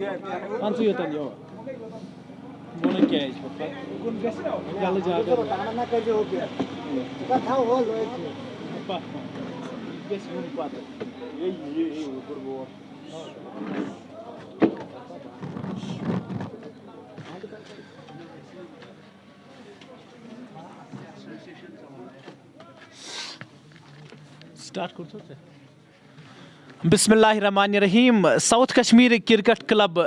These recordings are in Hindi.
Anzu yotan yo. Bona क्या है इस वक्त? गल जाकर ना कैसे हो गया कथा हो लो कैसे हो पाता ये ऊपर वो स्टार्ट कर सकते हैं। बिस्मिल्लाहिर्रहमानिर्रहीम। South Kashmir cricket club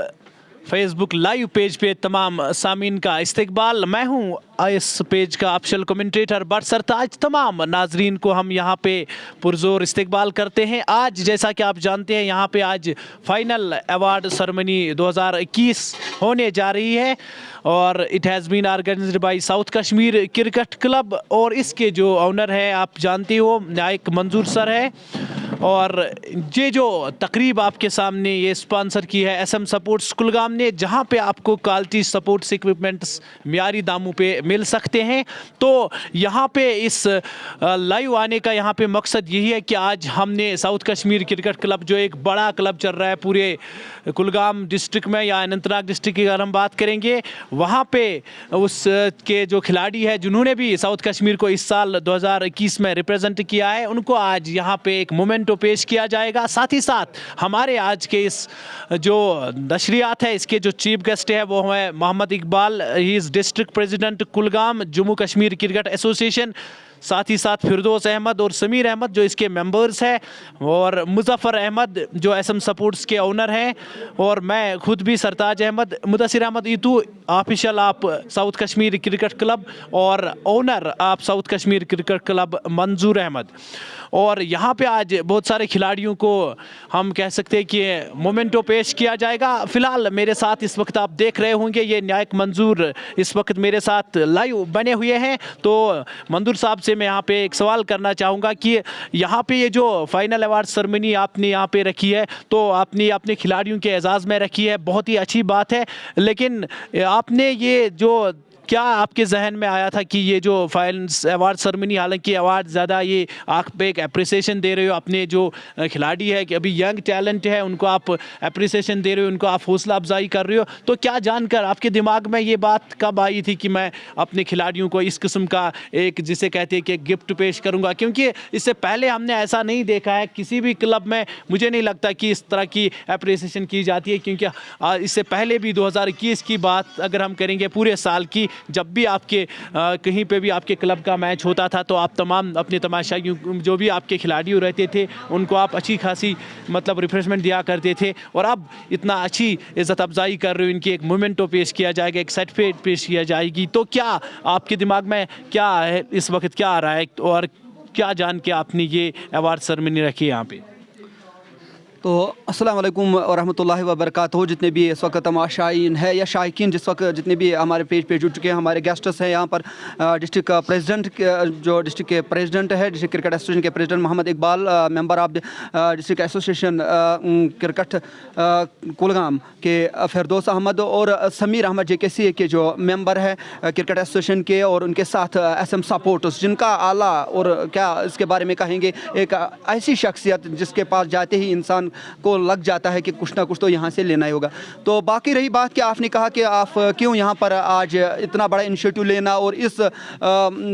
Facebook live page पे तमाम सामीन का इस्तकबाल। मैं हूं इस पेज का ऑफिशियल कमेंटेटर बट सरताज। तमाम नाजरीन को हम यहां पे पुरजोर इस्तकबाल करते हैं। आज जैसा कि आप जानते हैं यहां पे आज फाइनल अवार्ड सेरेमनी 2021 होने जा रही है और it has been organised by south Kashmir cricket club और इसके जो ऑनर है आप जानते हो नायक मंजूर सर है और ये जो तकरीब आपके सामने ये स्पॉन्सर की है SM सपोर्ट्स कुलगाम ने, जहां पे आपको क्वालिटी सपोर्ट्स इक्विपमेंट्स मियारी दामों पे मिल सकते हैं। तो यहां पे इस लाइव आने का यहां पे मकसद यही है कि आज हमने साउथ कश्मीर क्रिकेट क्लब जो एक बड़ा क्लब चल रहा है पूरे कुलगाम डिस्ट्रिक्ट में या अनंतनाग डिस्ट्रिक्ट की अगर हम बात करेंगे, वहाँ पे उस के जो खिलाड़ी है जिन्होंने भी साउथ कश्मीर को इस साल 2021 में रिप्रेजेंट किया है, उनको आज यहाँ पे एक मोमेंटो पेश किया जाएगा। साथ ही साथ हमारे आज के इस जो नशरियात है इसके जो चीफ गेस्ट है वो है Mohammad Iqbal, he is district president Kulgam Jammu Kashmir cricket association. साथ ही साथ फिरदौस अहमद और समीर अहमद जो इसके मेंबर्स हैं और मुजफ्फर अहमद जो SM सपोर्ट्स के ओनर हैं और मैं खुद भी सरताज अहमद, मुदस्सिर अहमद ईतू ऑफिशियल आप साउथ कश्मीर क्रिकेट क्लब और ओनर आप साउथ कश्मीर क्रिकेट क्लब मंजूर अहमद। और यहाँ पे आज बहुत सारे खिलाड़ियों को हम कह सकते हैं कि मोमेंटो पेश किया जाएगा। फ़िलहाल मेरे साथ इस वक्त आप देख रहे होंगे ये नायक मंजूर इस वक्त मेरे साथ लाइव बने हुए हैं। तो मंजूर साहब से मैं यहाँ पे एक सवाल करना चाहूँगा कि यहाँ पे ये जो फाइनल अवार्ड सेरेमनी आपने यहाँ पे रखी है तो आपने अपने खिलाड़ियों के एजाज़ में रखी है, बहुत ही अच्छी बात है, लेकिन आपने ये जो क्या आपके जहन में आया था कि ये जो फाइनल अवार्ड सेरेमनी, हालांकि अवार्ड ज़्यादा ये आप पे एक अप्रिसिएशन दे रहे हो अपने जो खिलाड़ी है कि अभी यंग टैलेंट है उनको आप अप्रिसिएशन दे रहे हो, उनको आप हौसला अफजाई कर रहे हो, तो क्या जानकर आपके दिमाग में ये बात कब आई थी कि मैं अपने खिलाड़ियों को इस किस्म का एक जिसे कहते हैं कि गिफ्ट पेश करूँगा? क्योंकि इससे पहले हमने ऐसा नहीं देखा है किसी भी क्लब में, मुझे नहीं लगता कि इस तरह की अप्रिसिएशन की जाती है। क्योंकि इससे पहले भी 2021 की बात अगर हम करेंगे पूरे साल की, जब भी आपके कहीं पे भी आपके क्लब का मैच होता था तो आप तमाम अपने तमाशाइयों जो भी आपके खिलाड़ी रहते थे उनको आप अच्छी खासी मतलब रिफ्रेशमेंट दिया करते थे और अब इतना अच्छी इज़्ज़त अफजाई कर रहे हो, इनकी एक मोमेंटो पेश किया जाएगा, एक सर्टिफिकेट पेश किया जाएगी। तो क्या आपके दिमाग में क्या है इस वक्त, क्या आ रहा है और क्या जान के आपने ये अवार्ड सेरेमनी रखी है यहाँ पे? तो अस्सलाम वालेकुम वरहमतुल्लाहि वबरकातुहू। जितने भी इस वक्त तमाशाईन है या शायकीन जिस वक्त जितने भी हमारे पेज पे जुड़ चुके हैं, हमारे गेस्ट्स हैं यहाँ पर डिस्ट्रिक्ट प्रेसिडेंट जो डिस्ट्रिक्ट के प्रेसिडेंट है डिस्ट्रिक्ट क्रिकेट एसोसिएशन के president Mohammad Iqbal, member of district association cricket Kulgam के फिरदौस अहमद और समीर अहमद JKC के जो मेंबर है क्रिकेट एसोसिएशन के, और उनके साथ SM सपोर्ट्स जिनका आला और क्या इसके बारे में कहेंगे, एक ऐसी शख्सियत जिसके पास जाते ही इंसान को लग जाता है कि कुछ ना कुछ तो यहाँ से लेना ही होगा। तो बाकी रही बात कि आपने कहा कि आप क्यों यहाँ पर आज इतना बड़ा इनिशिएटिव लेना, और इस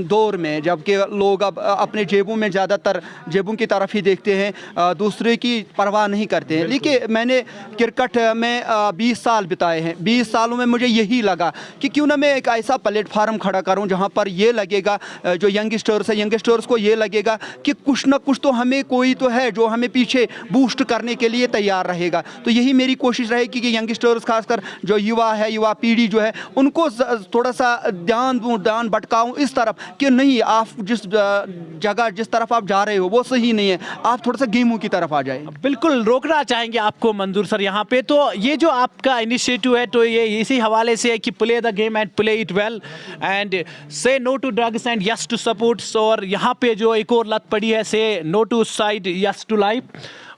दौर में जबकि लोग अब अपने जेबों में ज़्यादातर जेबों की तरफ ही देखते हैं, दूसरे की परवाह नहीं करते हैं। लेकिन मैंने क्रिकेट में 20 साल बिताए हैं, 20 सालों में मुझे यही लगा कि क्यों ना मैं एक ऐसा प्लेटफार्म खड़ा करूँ जहाँ पर ये लगेगा जो यंगस्टर्स है, यंगस्टर्स को ये लगेगा कि कुछ ना कुछ तो हमें कोई तो है जो हमें पीछे बूस्ट करने के लिए तैयार रहेगा। तो यही मेरी कोशिश रहेगी कि यंगस्टर्स खासकर जो युवा है, युवा पीढ़ी जो है, उनको थोड़ा सा ध्यान भटकाऊं इस तरफ कि नहीं, आप जिस जगह जिस तरफ आप जा रहे हो वो सही नहीं है, आप थोड़ा सा गेमों की तरफ आ जाए। बिल्कुल रोकना चाहेंगे आपको मंजूर सर यहाँ पे। तो ये जो आपका इनिशिएटिव है तो ये इसी हवाले से है कि play the game and play it well and say no to drugs and yes to sports, और यहाँ पे जो एक और लत पड़ी है से no to side yes to life.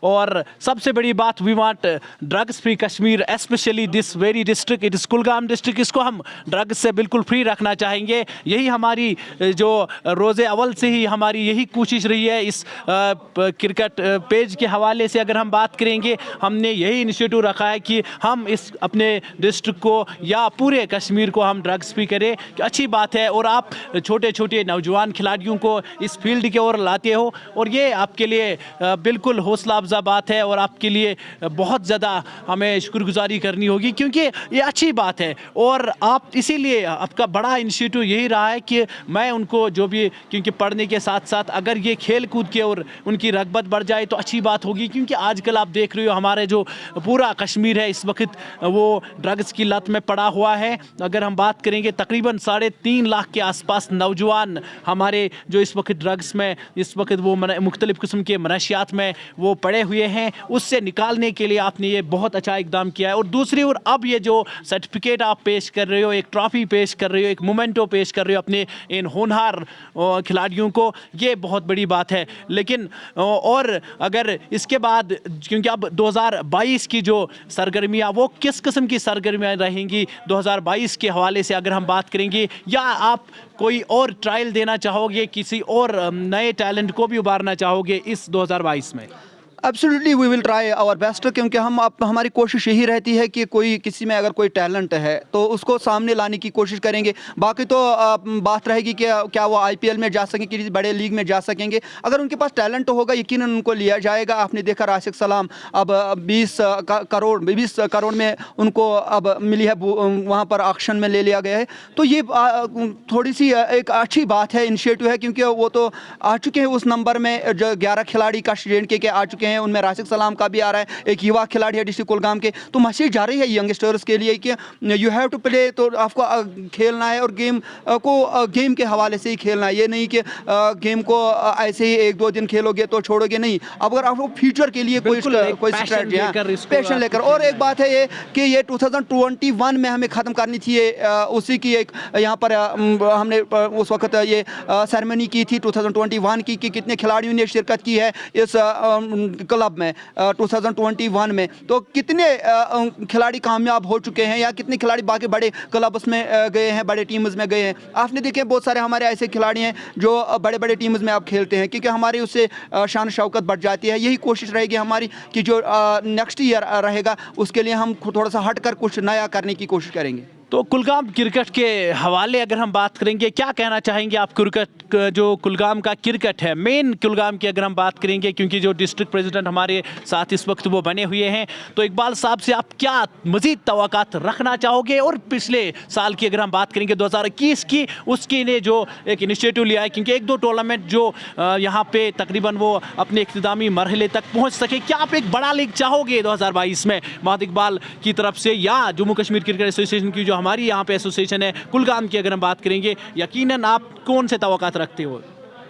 और सबसे बड़ी बात, we want drugs free Kashmir, specially this very district, it is Kulgam district, इसको हम ड्रग्स से बिल्कुल फ्री रखना चाहेंगे। यही हमारी जो रोज़े अव्वल से ही हमारी यही कोशिश रही है। इस क्रिकेट पेज के हवाले से अगर हम बात करेंगे, हमने यही इनिशिएटिव रखा है कि हम इस अपने डिस्ट्रिक्ट को या पूरे कश्मीर को हम ड्रग्स फ्री करें। अच्छी बात है, और आप छोटे छोटे नौजवान खिलाड़ियों को इस फील्ड की ओर लाते हो, और ये आपके लिए बिल्कुल हौसला अफजा बात है, और आपके लिए बहुत ज़्यादा हमें शुक्रगुजारी करनी होगी, क्योंकि ये अच्छी बात है। और आप इसीलिए आपका बड़ा इनिशिएटिव यही रहा है कि मैं उनको जो भी, क्योंकि पढ़ने के साथ साथ अगर ये खेल कूद के और उनकी रगबत बढ़ जाए तो अच्छी बात होगी, क्योंकि आजकल आप देख रहे हो हमारे जो पूरा कश्मीर है इस वक्त वो ड्रग्स की लत में पड़ा हुआ है। अगर हम बात करेंगे तकरीबन 3.5 लाख के आसपास नौजवान हमारे जो इस वक्त ड्रग्स में, इस वक्त वो मुख्तलिफ़ किस्म के मनशियात में वो पड़े हुए हैं, उससे निकालने के लिए आपने ये बहुत अच्छा इकदाम किया है। और दूसरी ओर अब ये जो सर्टिफिकेट आप पेश कर रहे हो, एक ट्रॉफ़ी पेश कर रहे हो, एक मोमेंटो पेश कर रहे हो अपने इन होनहार खिलाड़ियों को, ये बहुत बड़ी बात है। लेकिन और अगर इसके बाद, क्योंकि अब 2022 की जो सरगर्मियाँ, वो किस किस्म की सरगर्मियाँ रहेंगी 2022 के हवाले से अगर हम बात करेंगे, या आप कोई और ट्रायल देना चाहोगे, किसी और नए टैलेंट को भी उभारना चाहोगे इस 2022 में? Absolutely we will try our best, क्योंकि हमारी कोशिश यही रहती है कि कोई किसी में अगर कोई टैलेंट है तो उसको सामने लाने की कोशिश करेंगे। बाकी तो बात रहेगी कि क्या वो IPL में जा सकेंगे, किसी बड़े लीग में जा सकेंगे। अगर उनके पास टैलेंट होगा यकीनन उनको लिया जाएगा। आपने देखा राशिद सलाम अब 20 करोड़ में उनको अब मिली है, वहाँ पर ऑक्शन में ले लिया गया है। तो ये थोड़ी सी एक अच्छी बात है, इनिशिएटिव है, क्योंकि वो तो आ चुके हैं उस नंबर में जो 11 खिलाड़ी का J&K के आ चुके हैं, उनमें राशिद सलाम का भी आ रहा है, एक युवा खिलाड़ी है डिस्ट्रिक्ट कुलगाम के। तो मैसेज जा रही है यंगस्टर्स के लिए कि यू हैव टू प्ले, तो आपको खेलना है, और गेम के हवाले से ही खेलना है। ये नहीं कि गेम को ऐसे ही 1-2 दिन खेलोगे तो छोड़ोगे, नहीं। अगर आपको फ्यूचर के लिए कोई स्ट्रैटेजी पैशन लेकर। और एक बात है ये कि ये 2021 में हमें ख़त्म करनी थी, उसी की एक यहाँ पर हमने उस वक्त ये सेरेमनी की थी 2021 की, कि कितने खिलाड़ियों ने शिरकत की है इस क्लब में 2021 में। तो कितने खिलाड़ी कामयाब हो चुके हैं, या कितने खिलाड़ी बाकी बड़े क्लब्स में गए हैं, बड़े टीम्स में गए हैं। आपने देखे बहुत सारे हमारे ऐसे खिलाड़ी हैं जो बड़े बड़े टीम्स में आप खेलते हैं, क्योंकि हमारी उससे शान शौकत बढ़ जाती है। यही कोशिश रहेगी हमारी कि जो नेक्स्ट ईयर रहेगा उसके लिए हम थोड़ा सा हट कर कुछ नया करने की कोशिश करेंगे। तो कुलगाम क्रिकेट के हवाले अगर हम बात करेंगे, क्या कहना चाहेंगे आप? क्रिकेट जो कुलगाम का क्रिकेट है, मेन कुलगाम की अगर हम बात करेंगे, क्योंकि जो डिस्ट्रिक्ट प्रेसिडेंट हमारे साथ इस वक्त वो बने हुए हैं, तो इकबाल साहब से आप क्या मज़ीद तवक्कात रखना चाहोगे? और पिछले साल की अगर हम बात करेंगे 2021 की, उसके लिए जो एक इनिशिएटिव लिया है, क्योंकि 1-2 टूर्नामेंट जो यहाँ पे तकरीबन वो अपने इख्तितामी मरहले तक पहुँच सके, क्या आप एक बड़ा लीग चाहोगे 2022 में मोहम्मद इकबाल की तरफ से, या जम्मू कश्मीर क्रिकेट एसोसिएशन की जो हमारी यहाँ पे एसोसिएशन है कुलगाम की अगर हम बात करेंगे, यकीनन आप कौन से तवक्कात रखते हो?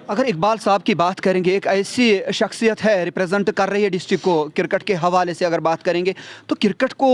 अगर इकबाल साहब की बात करेंगे, एक ऐसी शख्सियत है, रिप्रेजेंट कर रही है डिस्ट्रिक्ट को क्रिकेट के हवाले से अगर बात करेंगे, तो क्रिकेट को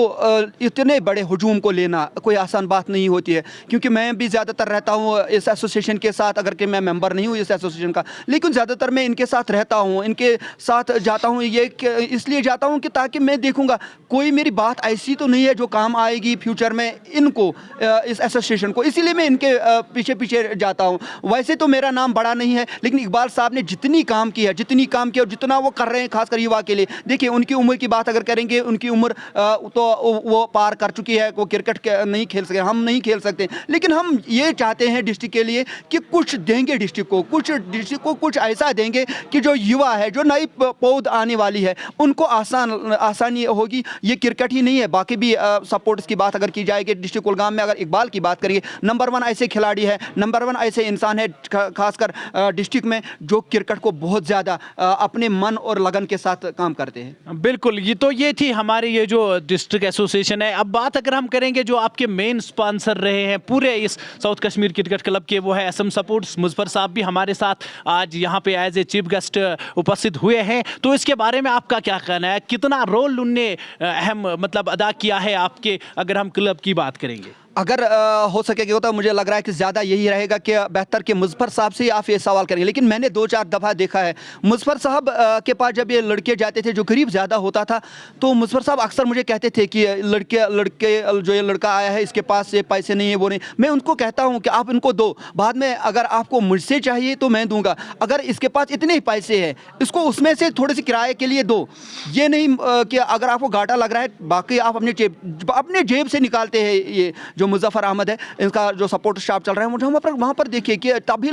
इतने बड़े हुजूम को लेना कोई आसान बात नहीं होती है। क्योंकि मैं भी ज़्यादातर रहता हूँ इस एसोसिएशन के साथ, अगर कि मैं मेंबर नहीं हूँ इस एसोसिएशन का, लेकिन ज़्यादातर मैं इनके साथ रहता हूँ, इनके साथ जाता हूँ। ये इसलिए जाता हूँ कि ताकि मैं देखूँगा कोई मेरी बात ऐसी तो नहीं है जो काम आएगी फ्यूचर में इनको, इस एसोसिएशन को, इसीलिए मैं इनके पीछे पीछे जाता हूँ। वैसे तो मेरा नाम बड़ा नहीं है, लेकिन इकबाल साहब ने जितनी काम की और जितना वो कर रहे हैं खासकर युवा के लिए, देखिए उनकी उम्र की बात अगर करेंगे, उनकी उम्र तो वो पार कर चुकी है, वो क्रिकेट नहीं खेल सके, हम नहीं खेल सकते। लेकिन हम ये चाहते हैं डिस्ट्रिक्ट के लिए कि कुछ देंगे डिस्ट्रिक्ट को, कुछ ऐसा देंगे कि जो युवा है, जो नई पौध आने वाली है, उनको आसानी होगी। ये क्रिकेट ही नहीं है, बाकी भी सपोर्ट्स की बात अगर की जाएगी डिस्ट्रिक्ट कुलगाम में, अगर इकबाल की बात करेंगे, नंबर 1 ऐसे खिलाड़ी है, नंबर 1 ऐसे इंसान है खासकर डिस्ट्रिक्ट में, जो क्रिकेट को बहुत ज़्यादा अपने मन और लगन के साथ काम करते हैं। बिल्कुल, ये थी हमारी ये जो डिस्ट्रिक्ट एसोसिएशन है। अब बात अगर हम करेंगे जो आपके मेन स्पॉन्सर रहे हैं पूरे इस साउथ कश्मीर क्रिकेट क्लब के, वो है SM सपोर्ट्स। मुजफ्फर साहब भी हमारे साथ आज यहाँ पे एज ए चीफ गेस्ट उपस्थित हुए हैं, तो इसके बारे में आपका क्या कहना है? कितना रोल उनने अहम मतलब अदा किया है आपके, अगर हम क्लब की बात करेंगे? अगर हो सकेगा तो मुझे लग रहा है कि ज़्यादा यही रहेगा कि बेहतर कि मुज़फ़्फ़र साहब से आप ये सवाल करेंगे। लेकिन मैंने 2-4 दफ़ा देखा है मुज़फ़्फ़र साहब के पास जब ये लड़के जाते थे जो गरीब ज़्यादा होता था, तो मुज़फ़्फ़र साहब अक्सर मुझे कहते थे कि लड़के जो ये लड़का आया है इसके पास ये पैसे नहीं है, वो नहीं। मैं उनको कहता हूँ कि आप इनको दो, बाद में अगर आपको मुझसे चाहिए तो मैं दूंगा। अगर इसके पास इतने ही पैसे हैं इसको उसमें से थोड़े से किराए के लिए दो। ये नहीं कि अगर आपको घाटा लग रहा है बाकी आप अपने जेब से निकालते हैं। ये जो मुज़फ़्फ़र अहमद है इनका जो सपोर्ट स्टाफ चल रहा है, मुझे वहाँ पर देखिए कि तभी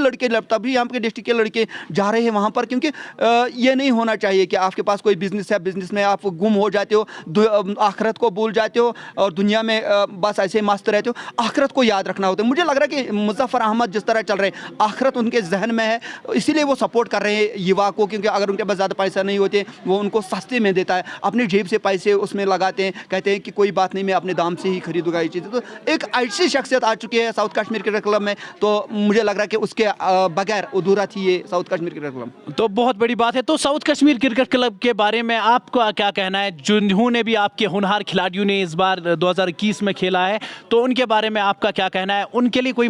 यहाँ के डिस्ट्रिक्ट के लड़के जा रहे हैं वहाँ पर, क्योंकि ये नहीं होना चाहिए कि आपके पास कोई बिजनेस है, बिजनेस में आप गुम हो जाते हो, आखिरत को भूल जाते हो और दुनिया में बस ऐसे ही मस्त रहते हो। आखिरत को याद रखना होता है। मुझे लग रहा है कि मुज़फ़्फ़र अहमद जिस तरह चल रहे हैं आखिरत उनके जहन में है, इसीलिए वो सपोर्ट कर रहे हैं युवा को, क्योंकि अगर उनके पास ज़्यादा पैसा नहीं होते वो उनको सस्ते में देता है, अपनी जेब से पैसे उसमें लगाते हैं, कहते हैं कि कोई बात नहीं मैं अपने दाम से ही खरीदूंगा ये चीज़ें। तो एक ऐसी शख्सियत आ चुकी है साउथ कश्मीर क्रिकेट क्लब में, तो मुझे लग रहा है कि उसके बगैर अधूरा थी ये साउथ कश्मीर क्रिकेट क्लब। तो बहुत बड़ी बात है। तो साउथ कश्मीर क्रिकेट क्लब के बारे में आपका क्या कहना है? जिन्होंने भी आपके होनहार खिलाड़ियों ने इस बार 2021 में खेला है, तो उनके बारे में आपका क्या कहना है? उनके लिए कोई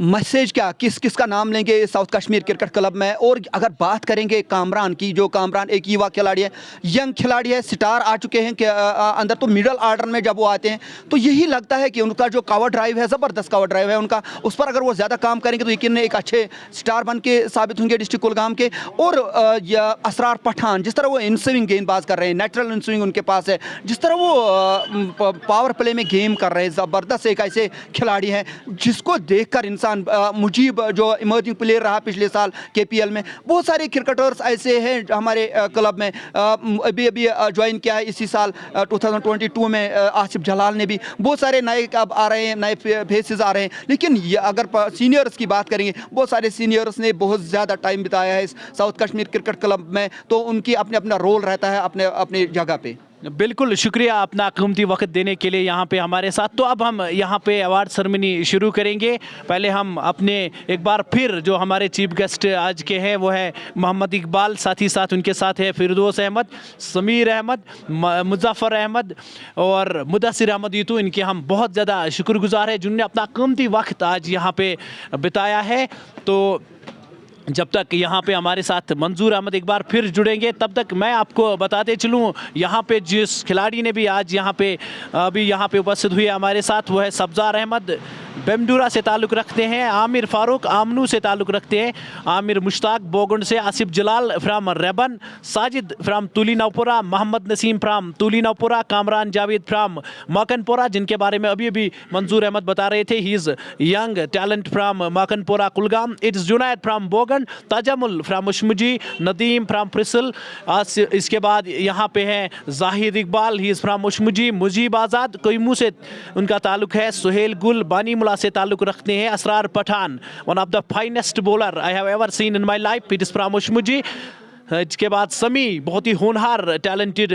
मैसेज क्या, किसका नाम लेंगे साउथ कश्मीर क्रिकेट क्लब में? और अगर बात करेंगे कामरान की, जो कामरान एक युवा खिलाड़ी है, यंग खिलाड़ी है, स्टार आ चुके हैं कि अंदर, तो मिडल ऑर्डर में जब वो आते हैं तो यही लगता है कि उनका जो कवर ड्राइव है, ज़बरदस्त कवर ड्राइव है उनका, उस पर अगर वो ज़्यादा काम करेंगे तो यकीन एक अच्छे स्टार बन के साबित होंगे डिस्ट्रिक्ट कुलगाम के। और असरार पठान जिस तरह वो इन स्विंग गेंदबाज कर रहे हैं, नेचुरल इन स्विंग उनके पास है, जिस तरह वो पावर प्ले में गेम कर रहे हैं, ज़बरदस्त एक ऐसे खिलाड़ी हैं जिसको देखकर इंसान मुजीब जो इमर्जिंग प्लेयर रहा पिछले साल KPL में, बहुत सारे क्रिकेटर्स ऐसे हैं हमारे क्लब में। अभी ज्वाइन किया है इसी साल 2022 में आसिफ जलाल ने भी। बहुत सारे नए अब आ रहे हैं, नए फेसेस आ रहे हैं। लेकिन ये अगर सीनियर्स की बात करेंगे, बहुत सारे सीनियर्स ने बहुत ज़्यादा टाइम बिताया है इस साउथ कश्मीर क्रिकेट क्लब में, तो उनकी अपना रोल रहता है अपने जगह पे। बिल्कुल, शुक्रिया अपना कीमती वक्त देने के लिए यहाँ पे हमारे साथ। तो अब हम यहाँ पे अवार्ड सेरेमनी शुरू करेंगे। पहले हम अपने एक बार फिर जो हमारे चीफ गेस्ट आज के हैं वो है मोहम्मद इकबाल, साथ ही साथ उनके साथ है फिरदौस अहमद, समीर अहमद, मुज़फ़्फ़र अहमद और मुदस्सिर अहमद यूतू। इनके हम बहुत ज़्यादा शुक्रगुजार हैं जिन्होंने अपना कीमती वक्त आज यहाँ पे बिताया है। तो जब तक यहाँ पे हमारे साथ मंजूर अहमद एक बार फिर जुड़ेंगे, तब तक मैं आपको बताते चलूँ यहाँ पे जिस खिलाड़ी ने भी आज यहाँ पे उपस्थित हुए हमारे साथ, वो है सब्ज़ार अहमद, बेमडूरा से ताल्लुक़ रखते हैं, आमिर फ़ारूक आमनू से ताल्लुक़ रखते हैं, आमिर मुश्ताक बोगुंड से, Asif Jalal from Reban, Sajid from Tuli Navpura, Mohammad Naseem from Tuli Navpura, Kamran Javed from Makanpura, जिनके बारे में अभी मंजूर अहमद बता रहे थे, he is young talent from Makanpura Kulgam, it's Junaid from Bogan, Tajamul from Ushmuji, Nadeem from Prisal. इसके बाद यहाँ पे हैं Zahid Iqbal, he is from Ushmuji, Mujeeb Azad Koimoo से उनका ताल्लुक़ है, सुहेल गुल बानीमुला से ताल्लुक़ रखते हैं, Asrar Pathan one of the finest bowler I have ever seen in my life, it is from Ushmuji. इसके बाद समी बहुत ही होनहार टैलेंटेड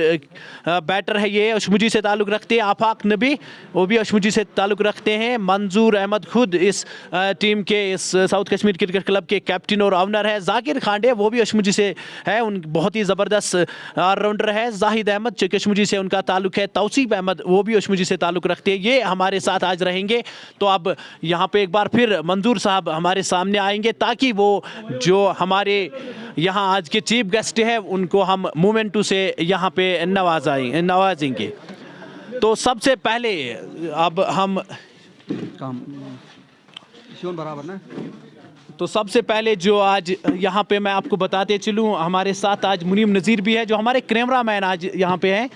बैटर है, ये अशमुजी से ताल्लुक़ रखते हैं, आफाक नबी वो भी अशमुजी से ताल्लुक़ रखते हैं, मंजूर अहमद खुद इस टीम के इस साउथ कश्मीर क्रिकेट क्लब के कैप्टन और ऑनर है, जाकिर खांडे वो भी अशमुजी से है, उन बहुत ही ज़बरदस्त ऑलराउंडर है, जाहिद अहमद जो अशमुजी से उनका ताल्लुक़ है, तौसीफ अहमद वो भी अशमुजी से ताल्लुक़ रखते हैं, ये हमारे साथ आज रहेंगे। तो अब यहाँ पर एक बार फिर मंजूर साहब हमारे सामने आएंगे ताकि वो जो हमारे यहाँ आज के चीफ गेस्ट है उनको हम मोमेंटू से यहाँ पे नवाजेंगे। तो सबसे पहले अब हम बराबर ना, तो सबसे पहले जो आज यहाँ पे मैं आपको बताते चलूँ, हमारे साथ आज मुनीम नज़ीर भी है जो हमारे कैमरा मैन आज यहाँ पे हैं,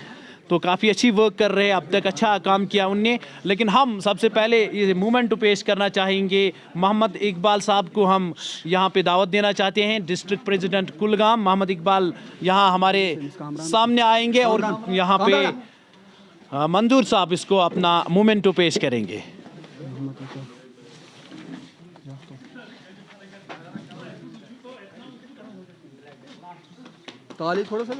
तो काफ़ी अच्छी वर्क कर रहे हैं, अब तक अच्छा काम किया उनने। लेकिन हम सबसे पहले ये मूवमेंट पेश करना चाहेंगे, मोहम्मद इकबाल साहब को हम यहाँ पे दावत देना चाहते हैं, डिस्ट्रिक्ट प्रेसिडेंट कुलगाम। मोहम्मद इकबाल यहाँ हमारे सामने आएंगे और यहाँ पे मंजूर साहब इसको अपना मूवमेंट पेश करेंगे। ताली थोड़ा सा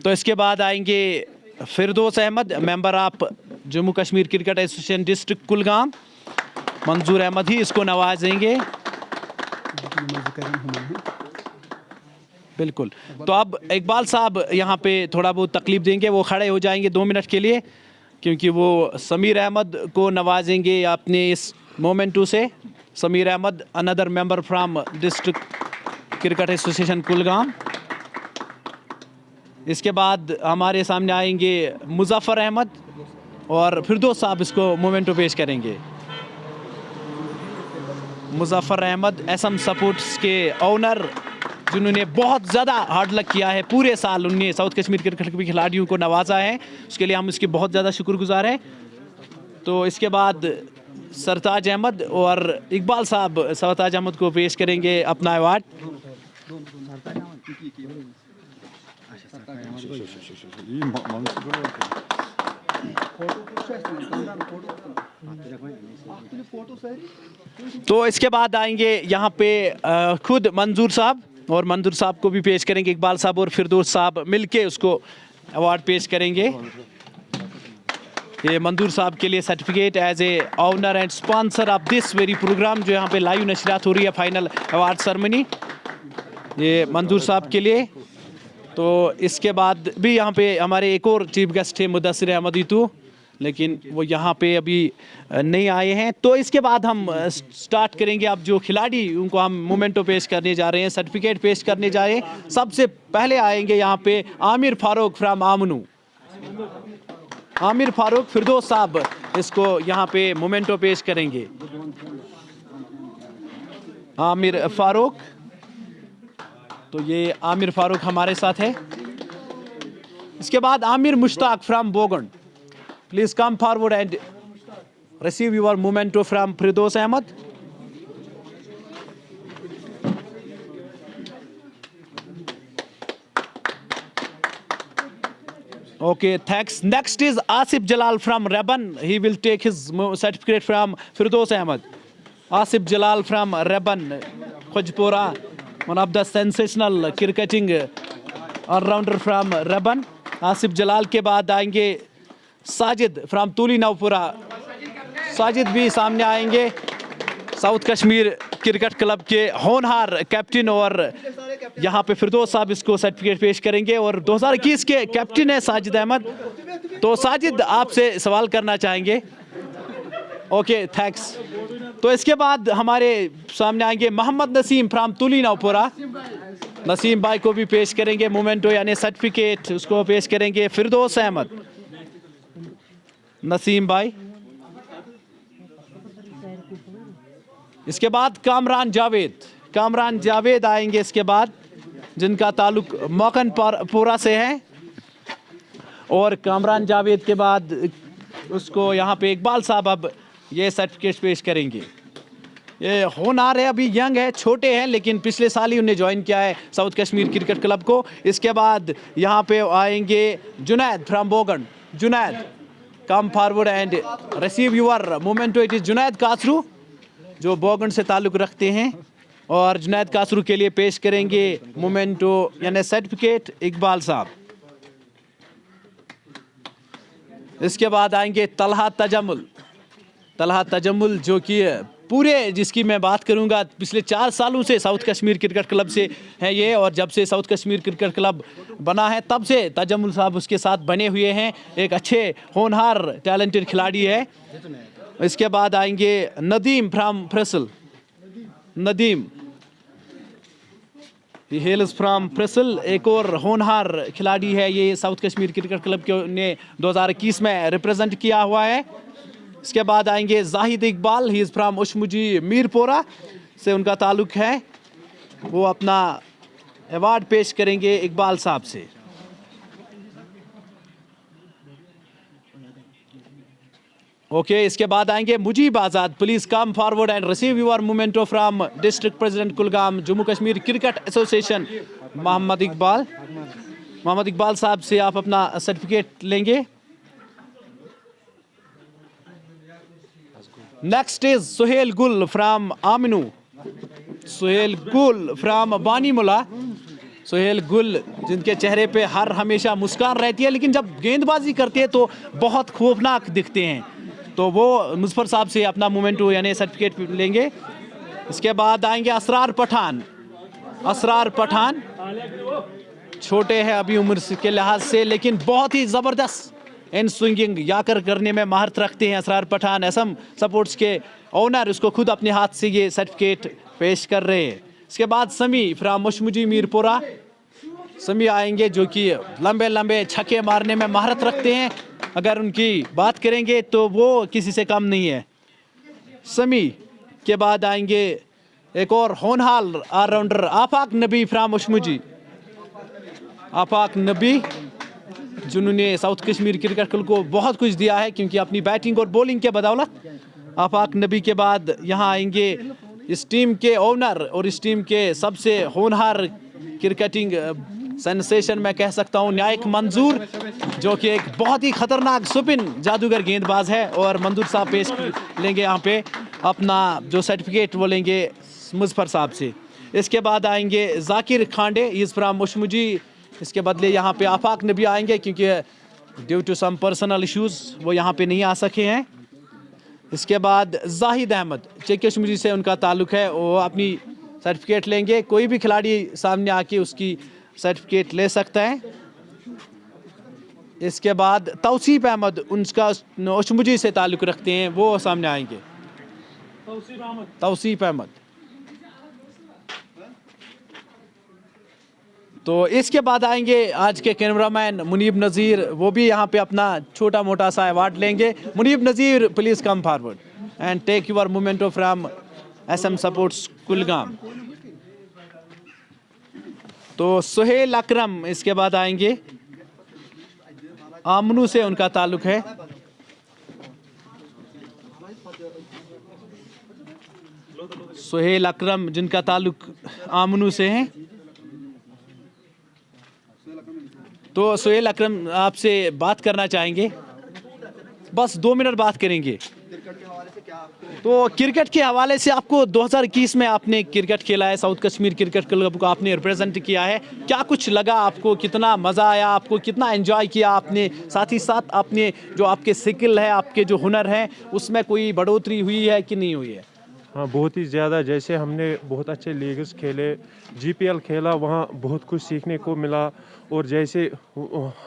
तो इसके बाद आएंगे Firdous Ahmad, member of Jammu Kashmir cricket association district Kulgam. Manzoor Ahmad ही इसको नवाजेंगे। बिल्कुल। तो अब इकबाल साहब यहाँ पे थोड़ा बहुत तकलीफ देंगे, वो खड़े हो जाएंगे 2 मिनट के लिए, क्योंकि वो समीर अहमद को नवाजेंगे अपने इस मोमेंटो से। Sameer Ahmad, another member from district cricket association Kulgam. इसके बाद हमारे सामने आएंगे मुजफ्फर अहमद और फिरदौस साहब इसको मोमेंटो पेश करेंगे। मुजफ्फर अहमद एसएम सपोर्ट्स के ओनर, जिन्होंने बहुत ज़्यादा हार्ड लक किया है पूरे साल, उन्होंने साउथ कश्मीर क्रिकेट के खिलाड़ियों को नवाजा है, उसके लिए हम इसके बहुत ज़्यादा शुक्रगुजार हैं। तो इसके बाद सरताज अहमद और इकबाल साहब सरताज अहमद को पेश करेंगे अपना अवार्ड। तो इसके बाद आएंगे यहाँ पे खुद मंजूर साहब, और मंजूर साहब को भी पेश करेंगे। इकबाल साहब और फिरदौस साहब मिलके उसको अवार्ड पेश करेंगे। ये मंजूर साहब के लिए certificate as a honour and sponsor of this very programme, जो यहाँ पे लाइव नशरियात हो रही है फाइनल अवार्ड सेरेमनी, ये मंजूर साहब के लिए। तो इसके बाद भी यहाँ पे हमारे एक और चीफ गेस्ट थे मुदस्सिर अहमद ईतू, लेकिन वो यहाँ पे अभी नहीं आए हैं। तो इसके बाद हम स्टार्ट करेंगे। अब जो खिलाड़ी उनको हम मोमेंटो पेश करने जा रहे हैं, सर्टिफिकेट पेश करने जा रहे हैं। सबसे पहले आएंगे यहाँ पे आमिर फारूक फ्राम आमनू। आमिर फारूक, फिरदौस साहब इसको यहाँ पे मोमेंटो पेश करेंगे। आमिर फारूक, तो ये आमिर फारूक हमारे साथ है। इसके बाद Aamir Mushtaq from Bogan, please come forward and receive your memento from Firdous Ahmad. Okay, thanks. Next is Asif Jalal from Reban. He will take his certificate from Firdaus Ahmed. Asif Jalal from Reban, Khojpura, one of the sensational cricketing all-rounder from Reban. Asif Jalal के बाद आएंगे साजिद फ्राम तूली नवपुरा। साजिद भी सामने आएंगे, साउथ कश्मीर क्रिकेट क्लब के होनहार कैप्टन, और यहाँ पे फिरदौस साहब इसको सर्टिफिकेट पेश करेंगे। और 2021 के कैप्टन है साजिद अहमद। तो साजिद आपसे सवाल करना चाहेंगे। Okay, thanks. तो इसके बाद हमारे सामने आएंगे मोहम्मद नसीम फ्राम तूली नवपुरा। नसीम भाई को भी पेश करेंगे मोमेंटो यानी सर्टिफिकेट, उसको पेश करेंगे फिरदौस अहमद। नसीम भाई। इसके बाद कामरान जावेद आएंगे इसके बाद, जिनका ताल्लुक मोकनपुरा से है। और कामरान जावेद के बाद उसको यहाँ पे इकबाल साहब अब ये सर्टिफिकेट पेश करेंगे। ये होनहार है, अभी यंग है, छोटे हैं, लेकिन पिछले साल ही उन्हें ज्वाइन किया है साउथ कश्मीर क्रिकेट क्लब को। इसके बाद यहाँ पे आएंगे Junaid from Bogan. Junaid, come forward and receive your memento. It is Junaid Kasroo, जो बोगन से ताल्लुक़ रखते हैं, और जुनैद कासरू के लिए पेश करेंगे मोमेंटो यानी सर्टिफिकेट इकबाल साहब। इसके बाद आएंगे तलहा तजम्मुल, जो कि पूरे, जिसकी मैं बात करूंगा, पिछले 4 सालों से साउथ कश्मीर क्रिकेट क्लब से है ये, और जब से साउथ कश्मीर क्रिकेट क्लब बना है तब से तजम्मुल साहब उसके साथ बने हुए हैं। एक अच्छे होनहार टैलेंटेड खिलाड़ी है। इसके बाद आएंगे Nadeem from Fresal. Nadeem, he hails from Fresal, एक और होनहार खिलाड़ी है। ये साउथ कश्मीर क्रिकेट क्लब के ने 2021 में रिप्रेजेंट किया हुआ है। इसके बाद आएंगे Zahid Iqbal, he is from Ushmuji Mirpora से उनका ताल्लुक़ है। वो अपना अवार्ड पेश करेंगे इकबाल साहब से। ओके, इसके बाद आएंगे Mujeeb Azad. Please come forward and receive your memento from district president Kulgam, Jammu Kashmir cricket association, Mohammad Iqbal sahab से आप अपना सर्टिफिकेट लेंगे। नेक्स्ट इज सुहेल गुल फ्राम आमिनू। सुहेल गुल फ्राम बानीमुला। सुहेल गुल, जिनके चेहरे पे हमेशा मुस्कान रहती है, लेकिन जब गेंदबाजी करते हैं तो बहुत खौफनाक दिखते हैं। तो वो मुजफ्फर साहब से अपना मोमेंटो यानी सर्टिफिकेट लेंगे। इसके बाद आएंगे असरार पठान। छोटे हैं अभी उम्र के लिहाज से, लेकिन बहुत ही ज़बरदस्त इन स्विंगिंग याकर करने में महारत रखते हैं। असरार पठान असम सपोर्ट्स के ओनर उसको खुद अपने हाथ से ये सर्टिफिकेट पेश कर रहे हैं। इसके बाद समी फ्राम मुशमुजी मीरपुरा, समी आएंगे जो कि लंबे लंबे छक्के मारने में महारत रखते हैं। अगर उनकी बात करेंगे तो वो किसी से कम नहीं है। समी के बाद आएंगे एक और होनहार ऑलराउंडर आफाक नबी फ्राम मुशमुजी। आफाक नबी जिन्होंने साउथ कश्मीर क्रिकेट क्लब को बहुत कुछ दिया है, क्योंकि अपनी बैटिंग और बॉलिंग के बदौलत। आफाक नबी के बाद यहाँ आएंगे इस टीम के ओनर और इस टीम के सबसे होनहार क्रिकेटिंग सेंसेशन मैं कह सकता हूँ, नायक मंजूर, जो कि एक बहुत ही खतरनाक स्पिन जादूगर गेंदबाज है। और मंजूर साहब पेश लेंगे यहाँ पे अपना जो सर्टिफिकेट वो लेंगे मुजफ्फर साहब से। इसके बाद आएंगे जाकिर खांडे इज़ फ्राम मुशमुजी। इसके बदले यहाँ पे आफाक नबी आएंगे, क्योंकि due to some personal issues वो यहाँ पे नहीं आ सके हैं। इसके बाद जाहिद अहमद चेक कश्मीरी से उनका ताल्लुक है, वो अपनी सर्टिफिकेट लेंगे। कोई भी खिलाड़ी सामने आके उसकी सर्टिफिकेट ले सकता है। इसके बाद तौसीफ अहमद उनका उशमुजी से ताल्लुक रखते हैं, वो सामने आएंगे। तौसीफ अहमद। तो इसके बाद आएंगे आज के कैमरामैन मुनीब नज़ीर, वो भी यहाँ पे अपना छोटा मोटा सा अवार्ड लेंगे। Muneeb Nazir please come forward and take your memento from SM sports Kulgam. तो सुहेल अकरम इसके बाद आएंगे, आमनू से उनका ताल्लुक है। सुहेल अकरम जिनका ताल्लुक आमनू से है। तो सुहेल अकरम आपसे बात करना चाहेंगे, बस 2 मिनट बात करेंगे। तो क्रिकेट के हवाले से आपको 2021 में आपने क्रिकेट खेला है, साउथ कश्मीर क्रिकेट क्लब को आपने रिप्रेजेंट किया है, क्या कुछ लगा आपको, कितना मज़ा आया आपको, कितना एंजॉय किया आपने? साथ ही साथ आपने जो आपके स्किल है, आपके जो हुनर हैं, उसमें कोई बढ़ोतरी हुई है कि नहीं हुई है? हाँ, बहुत ही ज़्यादा। जैसे हमने बहुत अच्छे लीग्स खेले, GPL खेला, वहाँ बहुत कुछ सीखने को मिला। और जैसे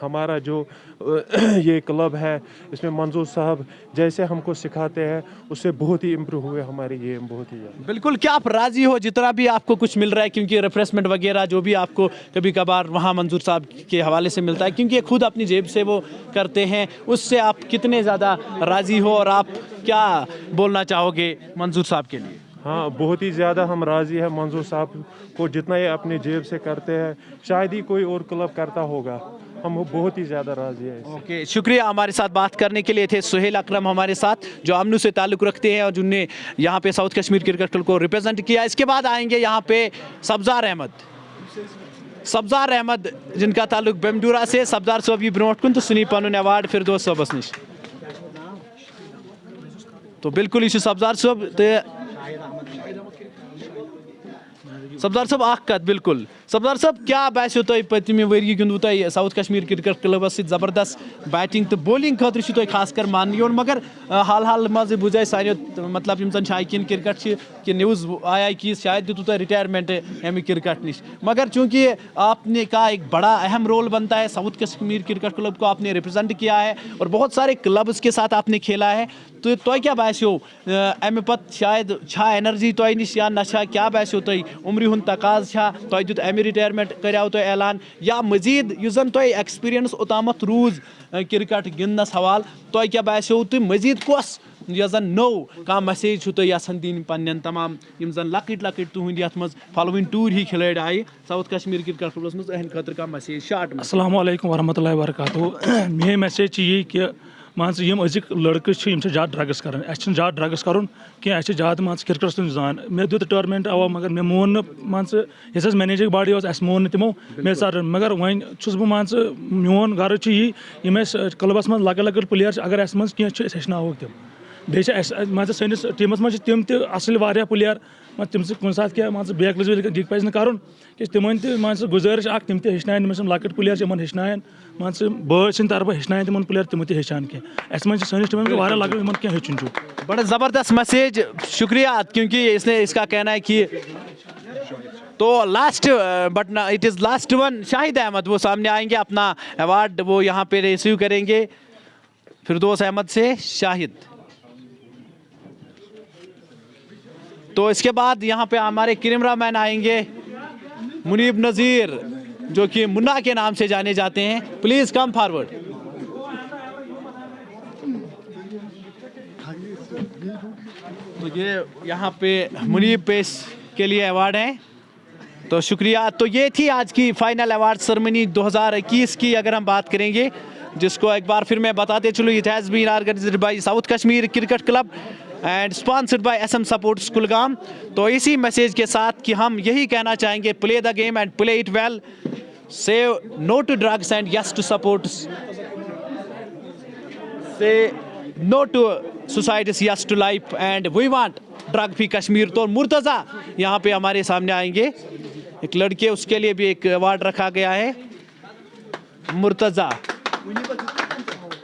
हमारा जो ये क्लब है, इसमें मंजूर साहब जैसे हमको सिखाते हैं, उससे बहुत ही इम्प्रूव हुए हमारी गेम, बहुत ही ज़्यादा। बिल्कुल। क्या आप राज़ी हो जितना भी आपको कुछ मिल रहा है, क्योंकि रिफ्रेशमेंट वगैरह जो भी आपको कभी कभार वहाँ मंजूर साहब के हवाले से मिलता है, क्योंकि ये खुद अपनी जेब से वो करते हैं, उससे आप कितने ज़्यादा राज़ी हो और आप क्या बोलना चाहोगे मंजूर साहब के लिए? हाँ, बहुत ही ज़्यादा हम राज़ी हैं मंजूर साहब को, जितना ये अपनी जेब से करते हैं शायद ही कोई और क्लब करता होगा। हम बहुत ही ज़्यादा राज़ी हैं। ओके, शुक्रिया हमारे साथ बात करने के लिए। थे सुहेल अकरम हमारे साथ, जो आमनू से ताल्लुक़ रखते हैं और जिनने यहाँ पे साउथ कश्मीर क्रिकेट क्लब को रिप्रेजेंट किया। इसके बाद आएंगे यहाँ पे सब्ज़ार अहमद। सब्ज़ार अहमद जिनका ताल्लुक बेमडूरा से। सब्ज़ार साहब ये ब्रोट कुन तो सुनी पन अवार्ड फिर दोस्त साहबस निश। तो बिल्कुल ये सब्ज़ार साहब तो सब्ज़ार साहब आख कत बिल्कुल। सब्ज़ार साहब क्या बास्यो तुम पतमे वरी गिंदू तुम साउथ कश्मीर क्रिकेट क्लबस सहित ज़बरदस्त बैटिंग तो बॉलिंग खतर तुम खास कर मान योन, मगर हाल हाल मज बुझे सानो मतलब यम शायकीन क्रिकेट कि न्यूज़ आया कि शायद दितु तुम रिटायरमेंट अमे क्रिकेट नश, मगर चूँकि आपने का एक बड़ा अहम रोल बनता है, साउथ कश्मीर क्रिकेट क्लब को आपने रिप्रेजेंट किया है और बहुत सारे क्लब्स के साथ आपने खेला है, तो तुम क्या बास्यो अमे पत शायद छा एनर्जी तुम नश या नशा, क्या बास्यो तुम उम्र हुन तकाज छा, तुम दित अमे रिटायरमेंट कराव तुम ऐलान, या मजीद युस जन तुम एक्सपीरियंस ओतामत रूज क्रिकेट गिंदनस हवाल, तुम क्या बास्यो तुम मजीद कस यस जन नो कह मैसेज तुम यसान दिन पन्न तमाम यम जन लकट लकट तुहद ये मज फलवन टूर ही खिलाड़ी आए साउथ कश्मीर क्रिकेट क्लबस मज अहद खतर कह मैसेज शार्ट में? अस्सलाम वालेकुम वरहमतुल्लाहि वबरकातुहू। मेरी मैसेज यही कि मान यम अजिक लड़के ज्यादा ड्रग्स कर, ज्यादा ड्रग्स कर क्या ज्यादा मान क्रिकेट तुम जान। मे दुत टूर्नामेंट आवा मगर मे मोन मान इस मैनेजिंग बॉडी अस मोन तमो मे सर, मगर वन बह मान मोन गर्ज यी क्लबस मज लकट लकट प्लेयर अगर अस मज कह हेचनावोक तम बे मान सैनिस टीमस मज तम असल वारिया प्लेयर तम कुन सात क्या मान बेकलज वेकलज पज कर कि तिमन मान गुजारिश तम हेचन लकट प्लेयर इन हेचन मान बॉय सद तरफ हेचन तिमन प्लेयर तम हेचान कह सैनिस टीम लकट इन क्या हेचुन। बड़ा ज़बरदस्त मैसेज, शुक्रिया, क्योंकि इसने इसका कहना है कि तो last but it is last one, Shahid Ahmad वो सामने आएंगे, अपना अवार्ड वो यहाँ पे रिसीव करेंगे फिरदौस अहमद से शाहिद। तो इसके बाद यहाँ पे हमारे कैमरामैन आएंगे मुनीब नज़ीर, जो कि मुन्ना के नाम से जाने जाते हैं। Please come forward. तो ये यहाँ पे मुनीब पेश के लिए अवार्ड हैं, तो शुक्रिया। तो ये थी आज की फाइनल अवार्ड सेरेमनी 2021 की, अगर हम बात करेंगे, जिसको एक बार फिर मैं बताते चलूँ, it has been organised by south Kashmir cricket club and sponsored by SM sports Kulgam. तो इसी मैसेज के साथ कि हम यही कहना चाहेंगे, play the game and play it well, save no to drugs and yes to sports, say no to suicide, yes to life and we want drug free Kashmir. तो मुर्तज़ा यहाँ पे हमारे सामने आएंगे, एक लड़के, उसके लिए भी एक अवार्ड रखा गया है। मुर्तज़ा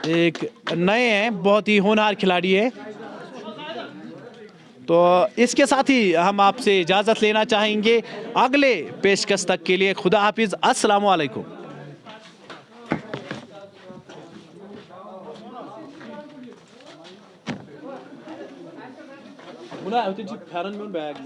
एक नए हैं, बहुत ही होनहार खिलाड़ी है। तो इसके साथ ही हम आपसे इजाज़त लेना चाहेंगे अगले पेशकश तक के लिए। खुदा हाफिज़, अस्सलामु अलैकुम। बैग